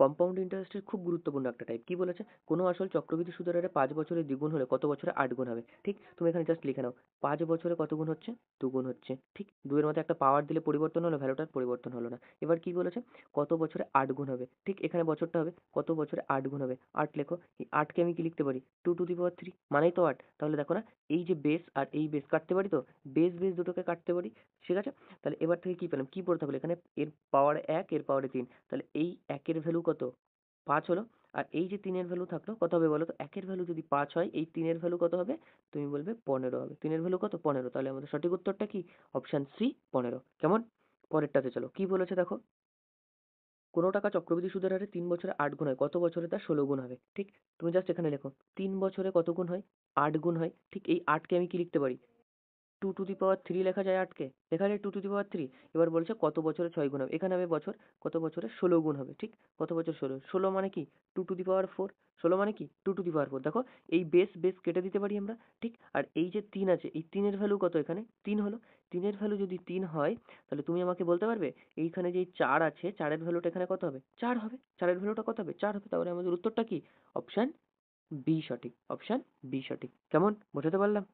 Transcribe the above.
Compound ইন্টারেস্টের খুব গুরুত্বপূর্ণ একটা টাইপ। কি বলেছে? কোনো আসল চক্রবৃদ্ধি সুদের হারে 5 বছরে দ্বিগুণ হলে কত বছরে 8 গুণ হবে? ঠিক? তুমি এখানে জাস্ট লিখে নাও। 5 বছরে কত গুণ হচ্ছে? 2 গুণ হচ্ছে। ঠিক? 2 এর মধ্যে একটা পাওয়ার দিলে পরিবর্তন হলো, ভ্যালুটার পরিবর্তন হলো না। এবার কি বলেছে? কত বছরে 8 গুণ হবে? ঠিক এখানে বছরটা হবে, কত বছরে 8 গুণ হবে? 8 লেখো। এই 8 কে আমি কি লিখতে পারি? 2 টু দি পাওয়ার 3 মানেই তো 8। তাহলে দেখো না, এই যে বেস আর এই বেস কাটতে পারি তো? বেস দুটোকে কাটতে পারি। ঠিক আছে? তাহলে এবার থেকে কি পেলাম? কি পড়তে হবে এখানে? এর পাওয়ার 1, এর পাওয়ারে 3। তাহলে এই 1 এর ভ্যালু কত? 5 হলো। আর এই যে 3 এর ভ্যালু থাকলো কত হবে বলো তো? 1 এর ভ্যালু যদি 5 হয়, এই 3 এর ভ্যালু কত হবে? তুমি বলবে 15 হবে। 3 এর ভ্যালু কত? 15। তাহলে আমাদের সঠিক উত্তরটা কি? Option C 15। কেমন? পরেরটাতে চলো। কি বলেছে দেখো? কোনো টাকা চক্রবৃদ্ধি সুদের হারে 3 বছরে 8 গুণ হয়, কত বছরে তা 16 গুণ হবে? ঠিক? তুমি জাস্ট এখানে লেখো 3 বছরে কত গুণ হয়? 8 গুণ হয়। ঠিক এই 8 কে আমি কি লিখতে পারি? 2 টু দি পাওয়ার 3 লেখা যায় 8 কে? লেখা যায় 2 টু দি পাওয়ার 3। এবার বলছে কত বছরে 6 গুণ হবে? এখানে হবে বছর, কত বছরে 16 গুণ হবে। ঠিক? কত বছর 16? 16 মানে কি? 2 টু দি পাওয়ার 4। 16 মানে কি? 2 টু দি পাওয়ার 4। দেখো, এই বেস কেটে দিতে পারি আমরা। ঠিক? আর এই যে 3 আছে, এই 3 এর ভ্যালু কত এখানে? 3 হলো। 3 এর ভ্যালু যদি 3 হয়, তাহলে তুমি আমাকে বলতে পারবে এইখানে যে 4 আছে, 4 এর ভ্যালুটা এখানে কত হবে? 4 হবে। 4 এর ভ্যালুটা কত হবে? 4 হবে। তাহলে আমাদের উত্তরটা কি? অপশন বি সঠিক। অপশন বি সঠিক। কেমন? বোঝাতে পারলাম?